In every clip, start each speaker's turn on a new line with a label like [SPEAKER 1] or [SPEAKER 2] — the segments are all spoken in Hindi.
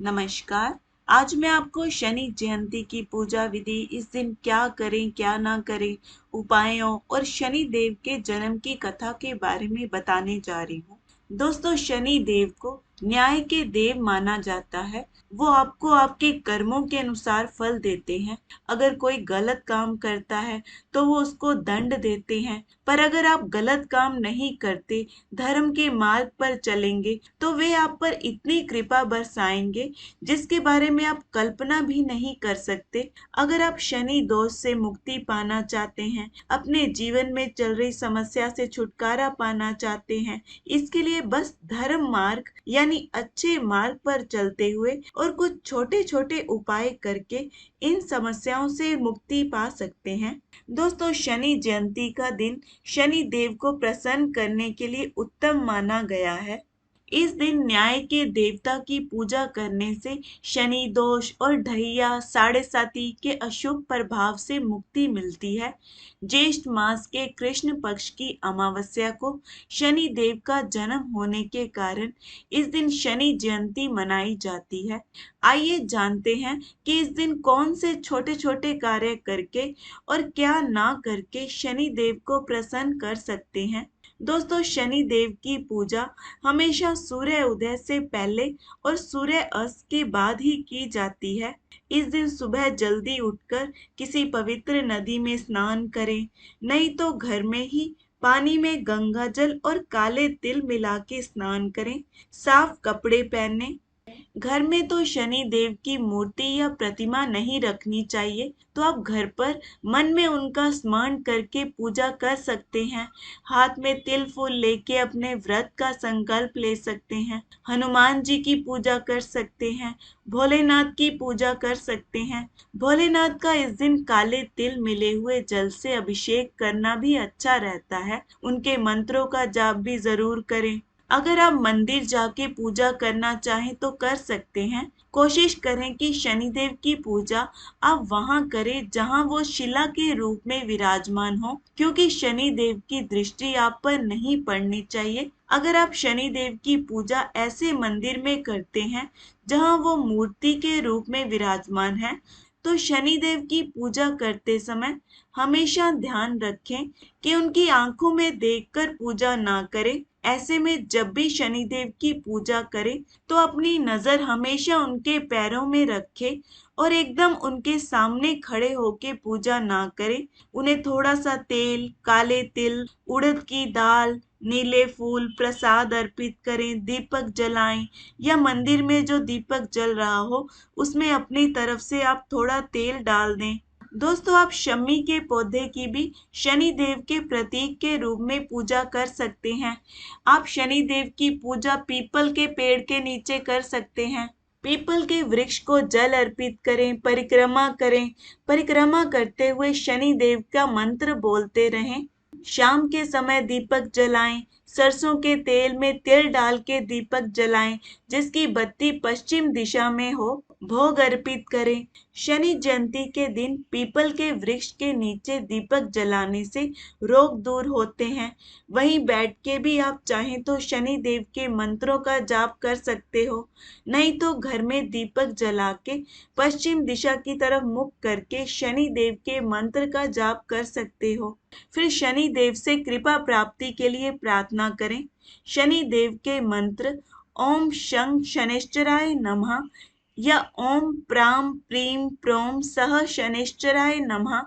[SPEAKER 1] नमस्कार। आज मैं आपको शनि जयंती की पूजा विधि, इस दिन क्या करें क्या ना करें, उपायों और शनि देव के जन्म की कथा के बारे में बताने जा रही हूँ। दोस्तों, शनि देव को न्याय के देव माना जाता है। वो आपको आपके कर्मों के अनुसार फल देते हैं। अगर कोई गलत काम करता है तो वो उसको दंड देते हैं, पर अगर आप गलत काम नहीं करते, धर्म के मार्ग पर चलेंगे, तो वे आप पर इतनी कृपा बरसाएंगे जिसके बारे में आप कल्पना भी नहीं कर सकते। अगर आप शनि दोष से मुक्ति पाना चाहते हैं, अपने जीवन में चल रही समस्या से छुटकारा पाना चाहते हैं, इसके लिए बस धर्म मार्ग यानी अच्छे मार्ग पर चलते हुए और कुछ छोटे छोटे उपाय करके इन समस्याओं से मुक्ति पा सकते हैं। दोस्तों, शनि जयंती का दिन शनि देव को प्रसन्न करने के लिए उत्तम माना गया है। इस दिन न्याय के देवता की पूजा करने से शनि दोष और ढैया साढ़े साती के अशुभ प्रभाव से मुक्ति मिलती है। ज्येष्ठ मास के कृष्ण पक्ष की अमावस्या को शनि देव का जन्म होने के कारण इस दिन शनि जयंती मनाई जाती है। आइए जानते हैं कि इस दिन कौन से छोटे छोटे कार्य करके और क्या ना करके शनि देव को प्रसन्न कर सकते हैं। दोस्तों, शनि देव की पूजा हमेशा सूर्य उदय से पहले और सूर्य अस्त के बाद ही की जाती है। इस दिन सुबह जल्दी उठकर किसी पवित्र नदी में स्नान करें, नहीं तो घर में ही पानी में गंगा जल और काले तिल मिला के स्नान करें। साफ कपड़े पहने। घर में तो शनि देव की मूर्ति या प्रतिमा नहीं रखनी चाहिए, तो आप घर पर मन में उनका स्मरण करके पूजा कर सकते हैं। हाथ में तिल फूल लेके अपने व्रत का संकल्प ले सकते हैं। हनुमान जी की पूजा कर सकते हैं। भोलेनाथ की पूजा कर सकते हैं। भोलेनाथ का इस दिन काले तिल मिले हुए जल से अभिषेक करना भी अच्छा रहता है। उनके मंत्रों का जाप भी जरूर करें। अगर आप मंदिर जाके पूजा करना चाहें तो कर सकते हैं। कोशिश करें कि शनिदेव की पूजा आप वहां करें जहां वो शिला के रूप में विराजमान हो, क्योंकि शनि देव की दृष्टि आप पर नहीं पड़नी चाहिए। अगर आप शनि देव की पूजा ऐसे मंदिर में करते हैं जहां वो मूर्ति के रूप में विराजमान है, तो शनि देव की पूजा करते समय हमेशा ध्यान रखें कि उनकी आंखों में देखकर पूजा ना करें। ऐसे में जब भी शनिदेव की पूजा करें तो अपनी नजर हमेशा उनके पैरों में रखें और एकदम उनके सामने खड़े होके पूजा ना करें। उन्हें थोड़ा सा तेल, काले तिल, उड़द की दाल, नीले फूल प्रसाद अर्पित करें, दीपक जलाएं या मंदिर में जो दीपक जल रहा हो उसमें अपनी तरफ से आप थोड़ा तेल डाल दें। दोस्तों, आप शमी के पौधे की भी शनि देव के प्रतीक के रूप में पूजा कर सकते हैं। आप शनि देव की पूजा पीपल के पेड़ के नीचे कर सकते हैं। पीपल के वृक्ष को जल अर्पित करें, परिक्रमा करें। परिक्रमा करते हुए शनि देव का मंत्र बोलते रहें। शाम के समय दीपक जलाएं। सरसों के तेल में तिल डाल के दीपक जलाएं, जिसकी बत्ती पश्चिम दिशा में हो। भोग अर्पित करें। शनि जयंती के दिन पीपल के वृक्ष के नीचे दीपक जलाने से रोग दूर होते हैं। वहीं बैठ के भी आप चाहें तो शनि देव के मंत्रों का जाप कर सकते हो, नहीं तो घर में दीपक जला के पश्चिम दिशा की तरफ मुख करके शनि देव के मंत्र का जाप कर सकते हो। फिर शनि देव से कृपा प्राप्ति के लिए प्रार्थना करें। शनि देव के मंत्र ओम शं शनैश्चराय नमः या ओम प्राम प्रीम प्रोम सह शनैश्चराय नमः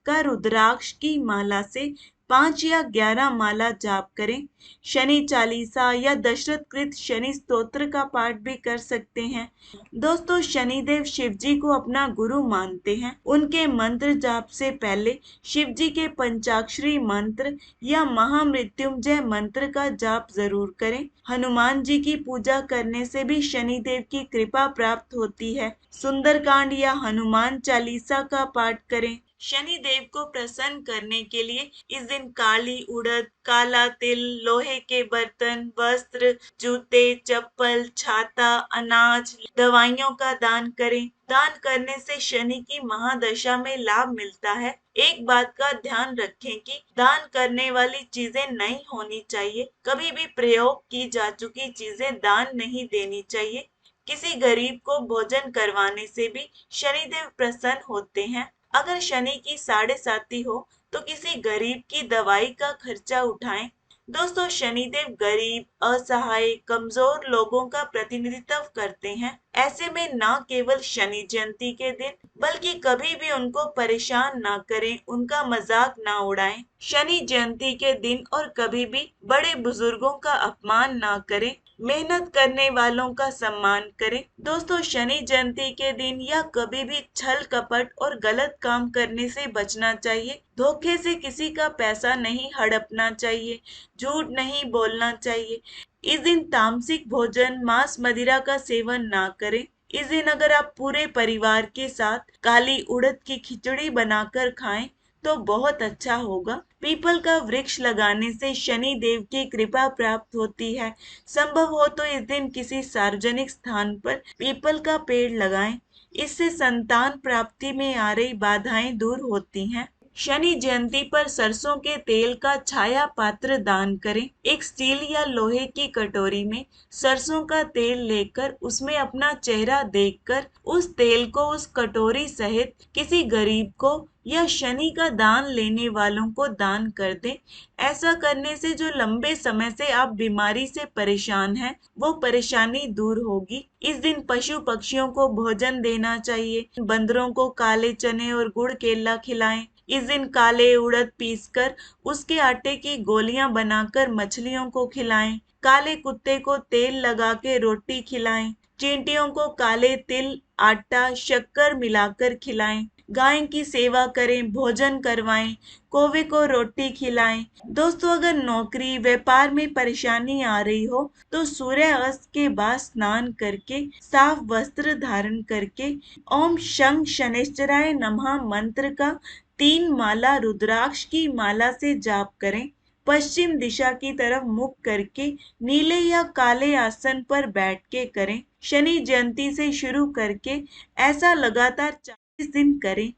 [SPEAKER 1] का रुद्राक्ष की माला से 5 या 11 माला जाप करें। शनि चालीसा या दशरथ कृत शनि स्तोत्र का पाठ भी कर सकते हैं। दोस्तों, शनिदेव शिव जी को अपना गुरु मानते हैं। उनके मंत्र जाप से पहले शिव जी के पंचाक्षरी मंत्र या महामृत्युंजय मंत्र का जाप जरूर करें। हनुमान जी की पूजा करने से भी शनिदेव की कृपा प्राप्त होती है। सुंदरकांड या हनुमान चालीसा का पाठ करें। शनि देव को प्रसन्न करने के लिए इस दिन काली उड़द, काला तिल, लोहे के बर्तन, वस्त्र, जूते, चप्पल, छाता, अनाज, दवाइयों का दान करें। दान करने से शनि की महादशा में लाभ मिलता है। एक बात का ध्यान रखें कि दान करने वाली चीजें नहीं होनी चाहिए। कभी भी प्रयोग की जा चुकी चीजें दान नहीं देनी चाहिए। किसी गरीब को भोजन करवाने से भी शनिदेव प्रसन्न होते हैं। अगर शनि की साढ़े साती हो तो किसी गरीब की दवाई का खर्चा उठाएं। दोस्तों, शनिदेव गरीब, असहाय, कमजोर लोगों का प्रतिनिधित्व करते हैं। ऐसे में न केवल शनि जयंती के दिन बल्कि कभी भी उनको परेशान ना करें, उनका मजाक ना उड़ाएं। शनि जयंती के दिन और कभी भी बड़े बुजुर्गों का अपमान ना करें, मेहनत करने वालों का सम्मान करें। दोस्तों, शनि जयंती के दिन या कभी भी छल कपट और गलत काम करने से बचना चाहिए। धोखे से किसी का पैसा नहीं हड़पना चाहिए, झूठ नहीं बोलना चाहिए। इस दिन तामसिक भोजन, मांस मदिरा का सेवन ना करें। इस दिन अगर आप पूरे परिवार के साथ काली उड़द की खिचड़ी बनाकर खाएं तो बहुत अच्छा होगा। पीपल का वृक्ष लगाने से शनि देव की कृपा प्राप्त होती है। संभव हो तो इस दिन किसी सार्वजनिक स्थान पर पीपल का पेड़ लगाएं। इससे संतान प्राप्ति में आ रही बाधाएं दूर होती हैं। शनि जयंती पर सरसों के तेल का छाया पात्र दान करें। एक स्टील या लोहे की कटोरी में सरसों का तेल लेकर उसमें अपना चेहरा देखकर उस तेल को उस कटोरी सहित किसी गरीब को या शनि का दान लेने वालों को दान कर दें। ऐसा करने से जो लंबे समय से आप बीमारी से परेशान हैं, वो परेशानी दूर होगी। इस दिन पशु पक्षियों को भोजन देना चाहिए। बंदरों को काले चने और गुड़ केला खिलाएं। इस दिन काले उड़द पीसकर उसके आटे की गोलियां बनाकर मछलियों को खिलाएं। काले कुत्ते को तेल लगा के रोटी खिलाएं। चींटियों को काले तिल, आटा, शक्कर मिलाकर खिलाएं। गाय की सेवा करें, भोजन करवाएं। कौवे को रोटी खिलाएं। दोस्तों, अगर नौकरी व्यापार में परेशानी आ रही हो तो सूर्य अस्त के बाद स्नान करके साफ वस्त्र धारण करके ओम शं शनैश्चराय नमः मंत्र का 3 माला रुद्राक्ष की माला से जाप करें। पश्चिम दिशा की तरफ मुख करके नीले या काले आसन पर बैठ के करें। शनि जयंती से शुरू करके ऐसा लगातार 40 दिन करें।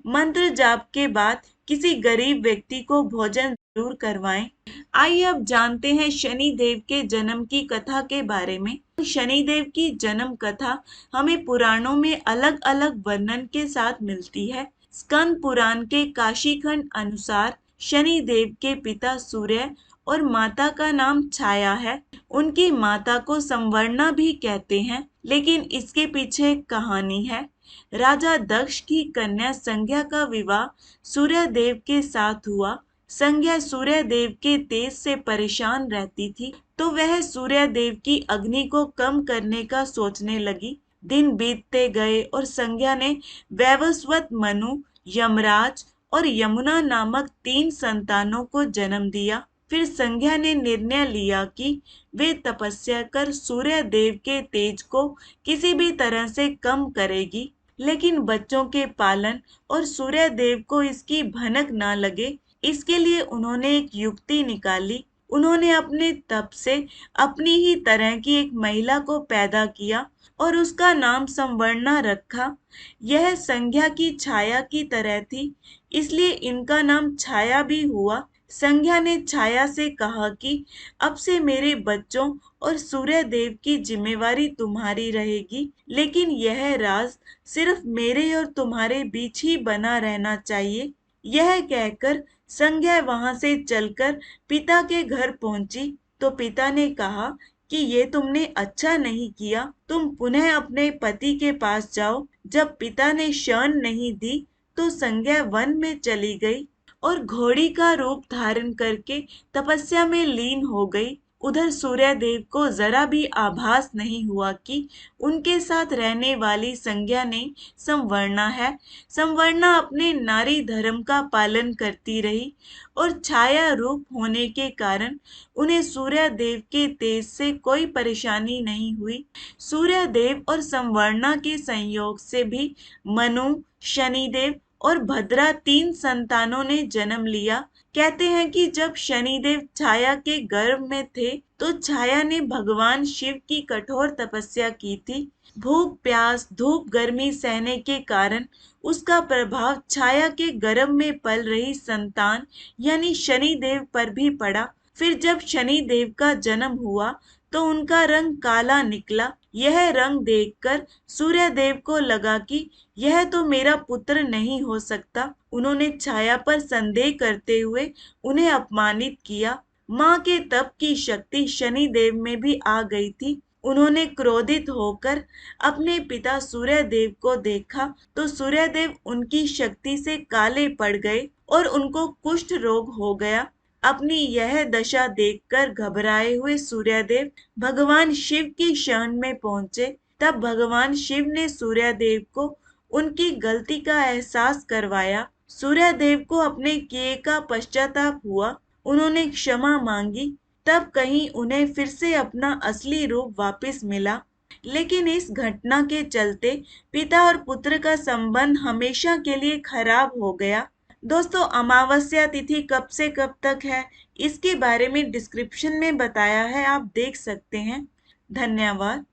[SPEAKER 1] मंत्र जाप के बाद किसी गरीब व्यक्ति को भोजन जरूर करवाएं। आइए अब जानते हैं शनि देव के जन्म की कथा के बारे में। शनि देव की जन्म कथा हमें पुराणों में अलग अलग वर्णन के साथ मिलती है। स्कंद पुराण के काशीखंड अनुसार शनि देव के पिता सूर्य और माता का नाम छाया है। उनकी माता को संवर्णा भी कहते हैं, लेकिन इसके पीछे एक कहानी है। राजा दक्ष की कन्या संज्ञा का विवाह सूर्य देव के साथ हुआ। संज्ञा सूर्य देव के तेज से परेशान रहती थी, तो वह सूर्य देव की अग्नि को कम करने का सोचने लगी। दिन बीतते गए और संज्ञा ने वैवस्वत, मनु, यमराज और यमुना नामक 3 संतानों को जन्म दिया। फिर संज्ञा ने निर्णय लिया कि वे तपस्या कर सूर्य देव के तेज को किसी भी तरह से कम करेगी, लेकिन बच्चों के पालन और सूर्य देव को इसकी भनक ना लगे, इसके लिए उन्होंने एक युक्ति निकाली। उन्होंने अपने तप से अपनी ही तरह की एक महिला को पैदा किया और उसका नाम संवर्णा रखा। यह संज्ञा की छाया की तरह थी, इसलिए इनका नाम छाया भी हुआ। संज्ञा ने छाया से कहा कि अब से मेरे बच्चों और सूर्य देव की जिम्मेवारी तुम्हारी रहेगी, लेकिन यह राज सिर्फ मेरे और तुम्हारे बीच ही बना रहना चाहिए। यह कहकर संज्ञा वहां से चलकर पिता के घर पहुंची, तो पिता ने कहा कि ये तुमने अच्छा नहीं किया, तुम पुनः अपने पति के पास जाओ। जब पिता ने शरण नहीं दी तो संज्ञा वन में चली गई और घोड़ी का रूप धारण करके तपस्या में लीन हो गई। उधर सूर्य देव को जरा भी आभास नहीं हुआ कि उनके साथ रहने वाली संज्ञा ने संवर्णा है। संवर्णा अपने नारी धर्म का पालन करती रही और छाया रूप होने के कारण उन्हें सूर्य देव के तेज से कोई परेशानी नहीं हुई। सूर्य देव और संवर्णा के संयोग से भी मनु, शनिदेव और भद्रा 3 संतानों ने जन्म लिया। कहते हैं कि जब शनिदेव छाया के गर्भ में थे तो छाया ने भगवान शिव की कठोर तपस्या की थी। भूख प्यास धूप गर्मी सहने के कारण उसका प्रभाव छाया के गर्भ में पल रही संतान यानी शनिदेव पर भी पड़ा। फिर जब शनिदेव का जन्म हुआ तो उनका रंग काला निकला, यह रंग देखकर सूर्यदेव को लगा कि यह तो मेरा पुत्र नहीं हो सकता। उन्होंने छाया पर संदेह करते हुए उन्हें अपमानित किया। माँ के तप की शक्ति शनिदेव में भी आ गई थी। उन्होंने क्रोधित होकर अपने पिता सूर्यदेव को देखा तो सूर्यदेव उनकी शक्ति से काले पड़ गए और उनको कुष्ठ रोग हो गया। अपनी यह दशा देखकर घबराए हुए सूर्यदेव भगवान शिव की शरण में पहुंचे। तब भगवान शिव ने सूर्यदेव को उनकी गलती का एहसास करवाया। सूर्यदेव को अपने किए का पश्चाताप हुआ। उन्होंने क्षमा मांगी। तब कहीं उन्हें फिर से अपना असली रूप वापस मिला। लेकिन इस घटना के चलते पिता और पुत्र का संबंध हमेशा के लिए खराब हो गया। दोस्तों, अमावस्या तिथि कब से कब तक है, इसके बारे में डिस्क्रिप्शन में बताया है, आप देख सकते हैं। धन्यवाद।